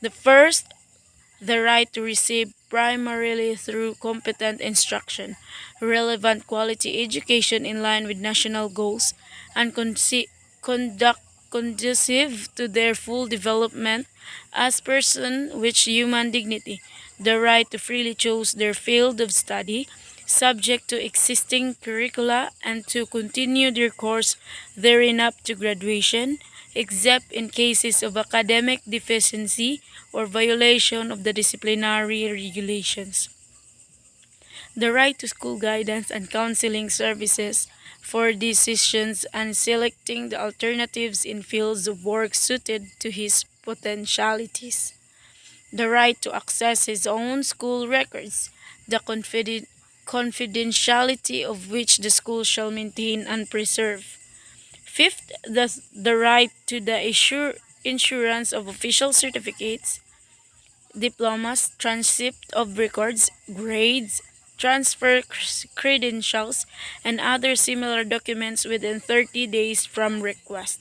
The first, the right to receive primarily through competent instruction, relevant quality education in line with national goals, and conduct conducive to their full development as person with human dignity, the right to freely choose their field of study, subject to existing curricula, and to continue their course therein up to graduation, except in cases of academic deficiency or violation of the disciplinary regulations. The right to school guidance and counseling services for decisions and selecting the alternatives in fields of work suited to his potentialities. The right to access his own school records, the confidentiality of which the school shall maintain and preserve. Fifth, the right to the insurance of official certificates, diplomas, transcript of records, grades, transfer credentials, and other similar documents within 30 days from request.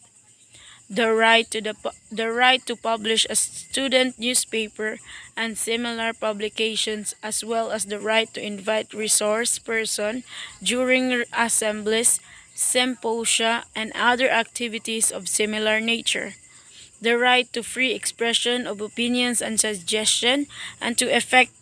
The right to publish a student newspaper and similar publications, as well as the right to invite resource person during assemblies, symposia, and other activities of similar nature. The right to free expression of opinions and suggestion, and to effective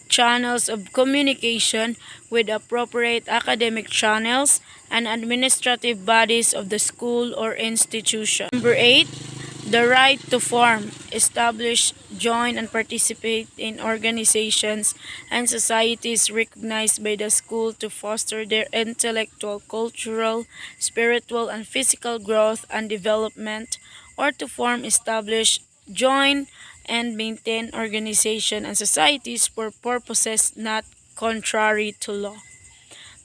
channels of communication with appropriate academic channels and administrative bodies of the school or institution. Number 8, the right to form, establish, join, and participate in organizations and societies recognized by the school to foster their intellectual, cultural, spiritual, and physical growth and development, or to form, establish, join, and maintain organizations and societies for purposes not contrary to law.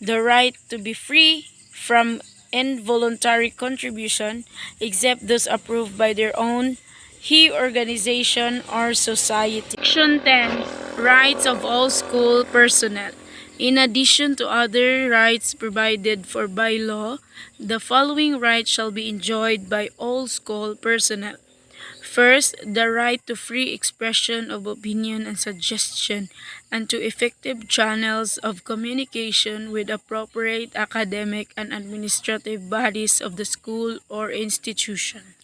The right to be free from involuntary contribution, except those approved by their own he organization or society. Section 10. Rights of all school personnel. In addition to other rights provided for by law, the following rights shall be enjoyed by all school personnel. First, the right to free expression of opinion and suggestion, and to effective channels of communication with appropriate academic and administrative bodies of the school or institution.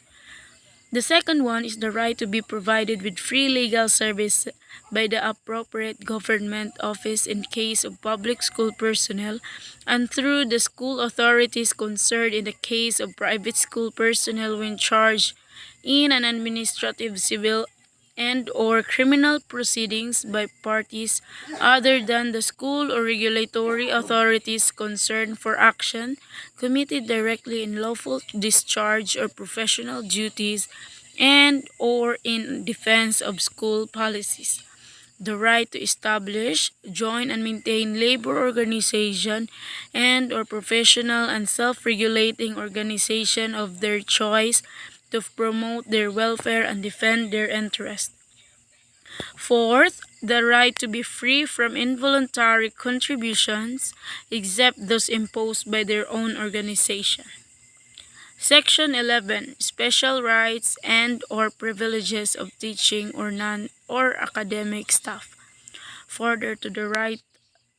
The second one is the right to be provided with free legal service by the appropriate government office in case of public school personnel, and through the school authorities concerned in the case of private school personnel when charged in an administrative, civil, and or criminal proceedings by parties other than the school or regulatory authorities concerned for action committed directly in lawful discharge or professional duties and or in defense of school policies. The right to establish, join, and maintain labor organization and or professional and self-regulating organization of their choice to promote their welfare and defend their interest. Fourth, the right to be free from involuntary contributions, except those imposed by their own organization. Section 11. Special rights and or privileges of teaching or non or academic staff. Further to the right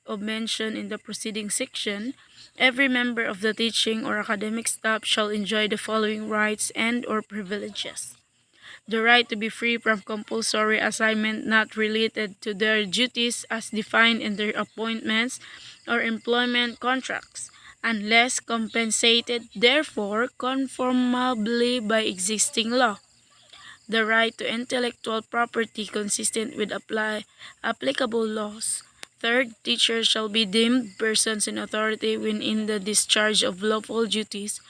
of mention in the preceding section, every member of the teaching or academic staff shall enjoy the following rights and or privileges. The right to be free from compulsory assignment not related to their duties as defined in their appointments or employment contracts, unless compensated therefore conformably by existing law. The right to intellectual property consistent with applicable laws. Third, teachers shall be deemed persons in authority when in the discharge of lawful duties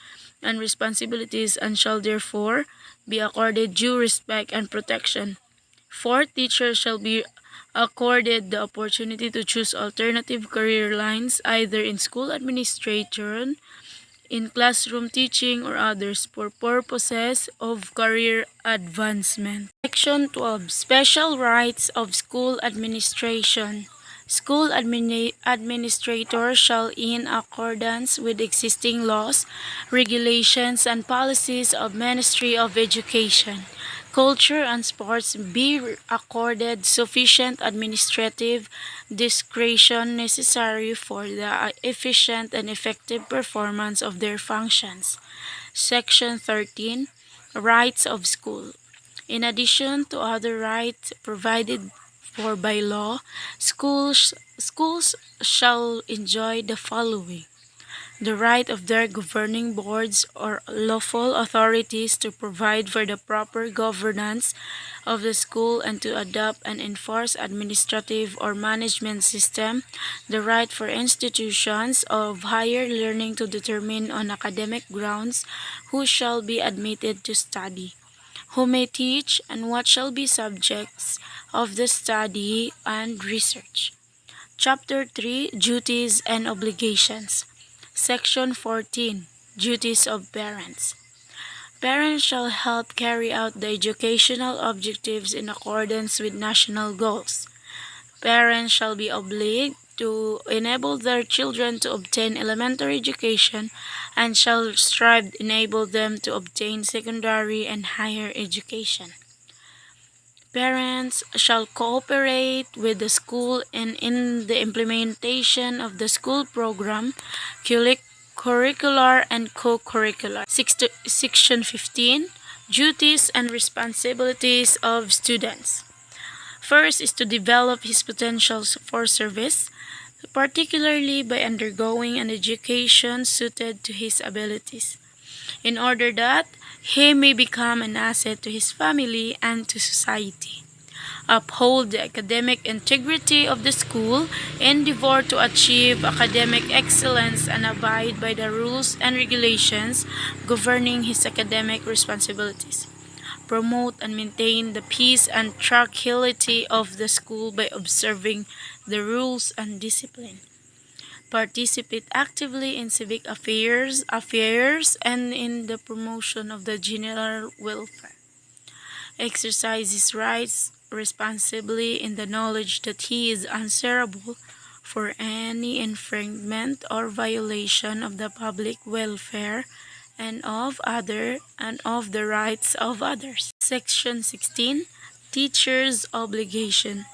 and responsibilities, and shall therefore be accorded due respect and protection. Fourth, teachers shall be accorded the opportunity to choose alternative career lines either in school administration, in classroom teaching, or others for purposes of career advancement. Section 12. Special rights of school administration. School administrators shall, in accordance with existing laws, regulations, and policies of Ministry of Education, Culture and sports be accorded sufficient administrative discretion necessary for the efficient and effective performance of their functions. Section 13. Rights of School. In addition to other rights provided for by law, schools shall enjoy the following: the right of their governing boards or lawful authorities to provide for the proper governance of the school and to adopt and enforce administrative or management system, the right for institutions of higher learning to determine on academic grounds who shall be admitted to study, who may teach, and what shall be subjects of the study and research. Chapter 3. Duties and Obligations. Section 14. Duties of Parents. Parents shall help carry out the educational objectives in accordance with national goals. Parents shall be obliged to enable their children to obtain elementary education and shall strive to enable them to obtain secondary and higher education. Parents shall cooperate with the school in the implementation of the school program, curricular and co-curricular. Section 15. Duties and responsibilities of students. First is to develop his potentials for service, particularly by undergoing an education suited to his abilities, in order that he may become an asset to his family and to society. Uphold the academic integrity of the school, endeavor to achieve academic excellence, and abide by the rules and regulations governing his academic responsibilities. Promote and maintain the peace and tranquility of the school by observing the rules and discipline. Participate actively in civic affairs and in the promotion of the general welfare. Exercise his rights responsibly in the knowledge that he is answerable for any infringement or violation of the public welfare and of the rights of others. Section 16. Teacher's Obligation.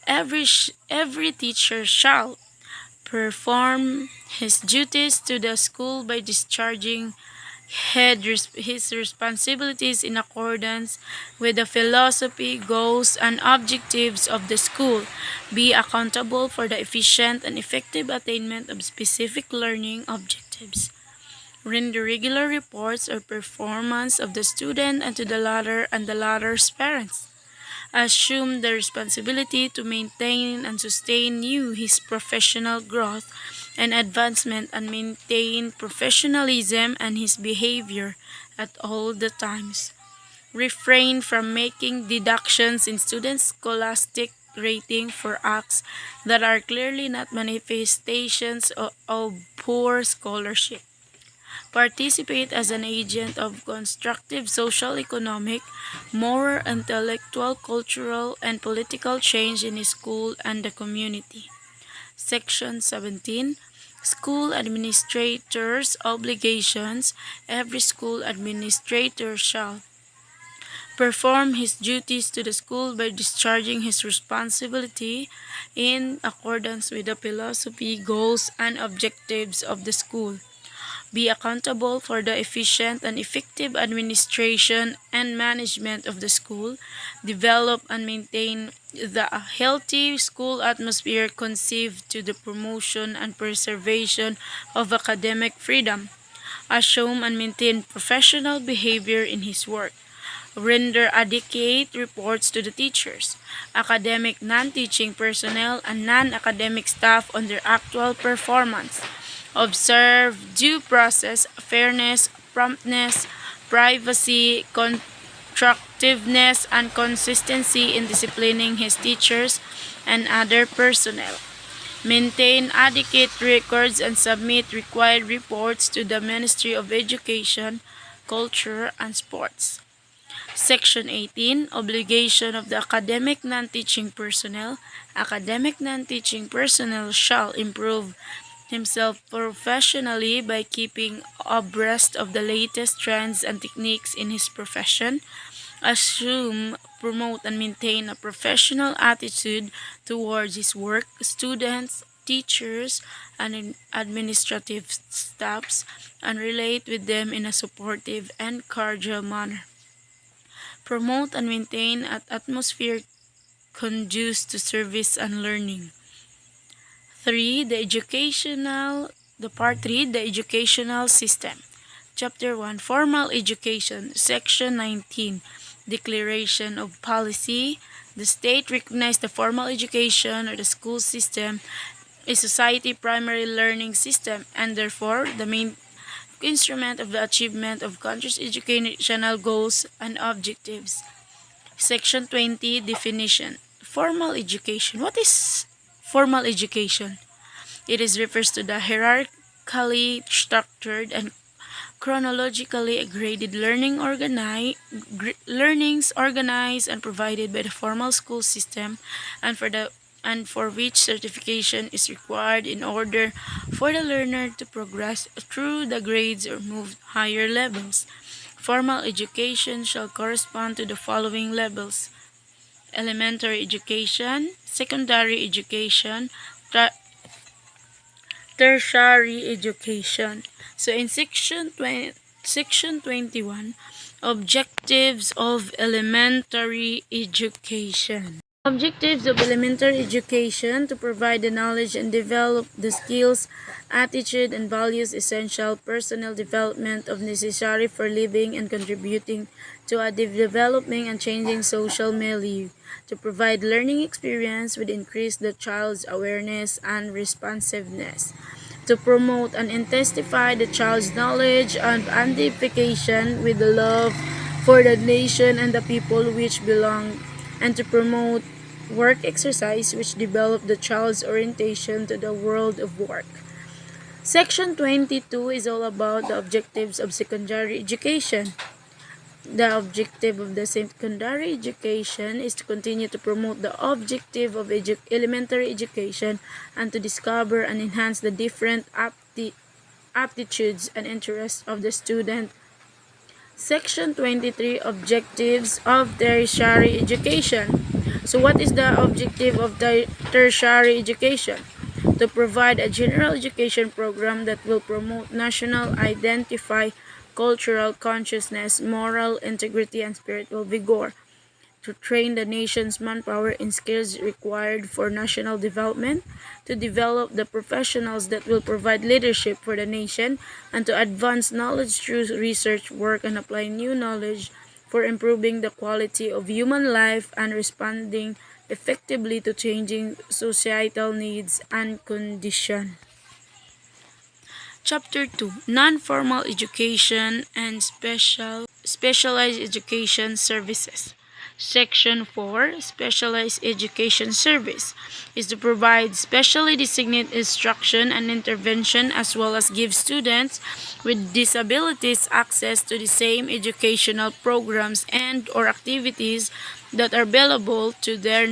Every teacher shall perform his duties to the school by discharging his responsibilities in accordance with the philosophy, goals, and objectives of the school, be accountable for the efficient and effective attainment of specific learning objectives, render regular reports or performance of the student and to the latter and the latter's parents, assume the responsibility to maintain and sustain his professional growth and advancement, and maintain professionalism and his behavior at all the times. Refrain from making deductions in students' scholastic rating for acts that are clearly not manifestations of poor scholarship. Participate as an agent of constructive social, economic, moral, intellectual, cultural, and political change in his school and the community. Section 17. School Administrator's Obligations. Every school administrator shall perform his duties to the school by discharging his responsibility in accordance with the philosophy, goals, and objectives of the school. Be accountable for the efficient and effective administration and management of the school. Develop and maintain the healthy school atmosphere conceived to the promotion and preservation of academic freedom. Assume and maintain professional behavior in his work. Render adequate reports to the teachers, academic non-teaching personnel, and non-academic staff on their actual performance. Observe due process, fairness, promptness, privacy, constructiveness, and consistency in disciplining his teachers and other personnel. Maintain adequate records and submit required reports to the Ministry of Education, Culture, and Sports. Section 18. Obligation of the academic non-teaching personnel. Academic non-teaching personnel shall improve himself professionally by keeping abreast of the latest trends and techniques in his profession, assume, promote, and maintain a professional attitude towards his work, students, teachers, and administrative staffs, and relate with them in a supportive and cordial manner. Promote and maintain an atmosphere conducive to service and learning. 3. Part 3, the educational system. Chapter 1, Formal Education, Section 19, Declaration of Policy. The state recognized the formal education or the school system a society primary learning system and therefore the main instrument of the achievement of country's educational goals and objectives. Section 20, Definition. Formal education. What is formal education? It refers to the hierarchically structured and chronologically graded learnings organized and provided by the formal school system and for which certification is required in order for the learner to progress through the grades or move higher levels. Formal education shall correspond to the following levels: elementary education, secondary education, tertiary education. So in section 21, objectives of elementary education. Objectives of elementary education: to provide the knowledge and develop the skills, attitude, and values essential personal development of necessary for living and contributing to a developing and changing social milieu. To provide learning experience would increase the child's awareness and responsiveness. To promote and intensify the child's knowledge and identification with the love for the nation and the people which belong, and to promote work exercise which develop the child's orientation to the world of work. Section 22 is all about the objectives of secondary education. The objective of the secondary education is to continue to promote the objective of elementary education and to discover and enhance the different aptitudes and interests of the student. Section 23, objectives of tertiary education. So what is the objective of the tertiary education? To provide a general education program that will promote national identity, cultural consciousness, moral integrity, and spiritual vigor. To train the nation's manpower in skills required for national development, to develop the professionals that will provide leadership for the nation, and to advance knowledge through research work and apply new knowledge for improving the quality of human life and responding effectively to changing societal needs and conditions. Chapter 2, Non-Formal Education and Specialized Education Services. Section 4, Specialized Education Service, is to provide specially designated instruction and intervention as well as give students with disabilities access to the same educational programs and or activities that are available to their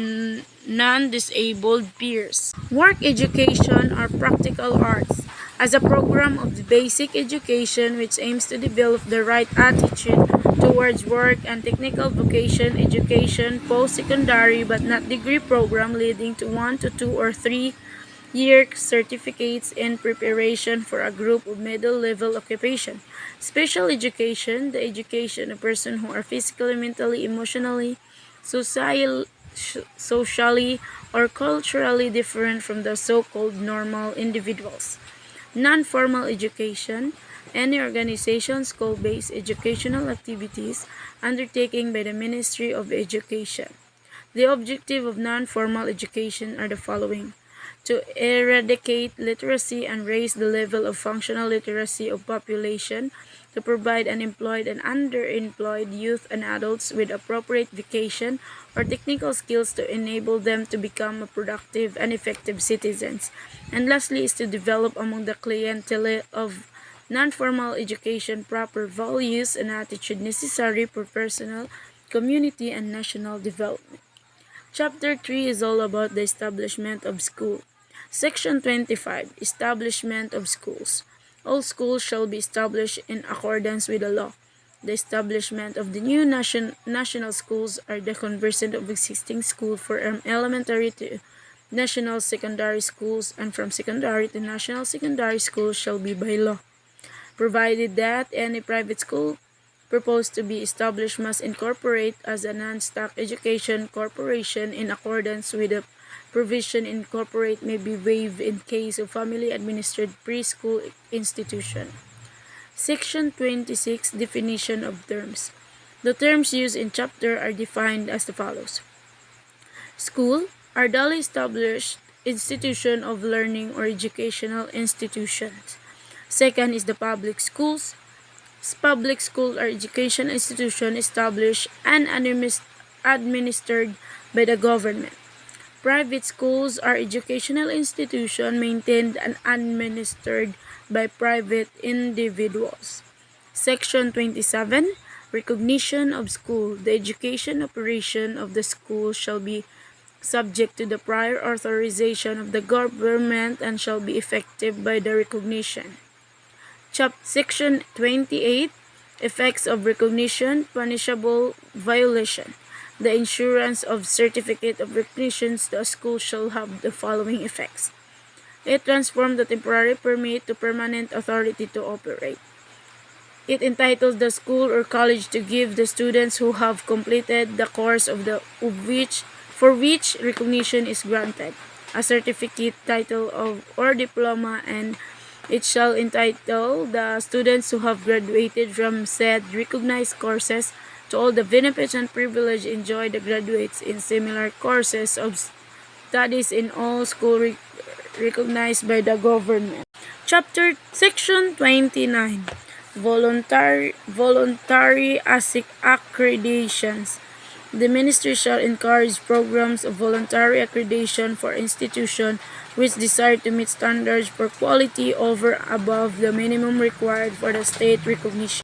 non-disabled peers. Work education or practical arts as a program of the basic education which aims to develop the right attitude towards work and technical vocation education, post-secondary but not degree program leading to 1 to 2 or 3-year certificates in preparation for a group of middle-level occupation. Special education, the education of persons who are physically, mentally, emotionally, socially, or culturally different from the so-called normal individuals. Non-formal education, any organization, school-based educational activities undertaken by the Ministry of Education. The objective of non-formal education are the following: to eradicate literacy and raise the level of functional literacy of population, to provide unemployed and underemployed youth and adults with appropriate vocation or technical skills to enable them to become productive and effective citizens. And lastly is to develop among the clientele of non-formal education proper values and attitude necessary for personal, community, and national development. Chapter 3 is all about the establishment of school. Section 25, Establishment of Schools. All schools shall be established in accordance with the law. The establishment of the new national schools are the conversion of existing schools from elementary to national secondary schools and from secondary to national secondary schools shall be by law, provided that any private school proposed to be established must incorporate as a non-stock education corporation in accordance with the provision. Incorporate may be waived in case of family-administered preschool institution. Section 26 Definition of Terms. The terms used in chapter are defined as the follows. School are duly established institution of learning or educational institutions. Second is the public schools. Public schools are education institutions established and administered by the government. Private schools are educational institutions maintained and administered by private individuals. Section 27. Recognition of school. The education operation of the school shall be subject to the prior authorization of the government and shall be effective by the recognition. Section 28. Effects of recognition. Punishable violation. The issuance of certificate of recognition to a school shall have the following effects. It transforms the temporary permit to permanent authority to operate. It entitles the school or college to give the students who have completed the course for which recognition is granted a certificate, title or diploma, and it shall entitle the students who have graduated from said recognized courses to all the benefits and privileges enjoyed the graduates in similar courses of studies in all schools recognized by the government. Section 29. Voluntary accreditations. The ministry shall encourage programs of voluntary accreditation for institutions which desire to meet standards for quality over above the minimum required for the state recognition.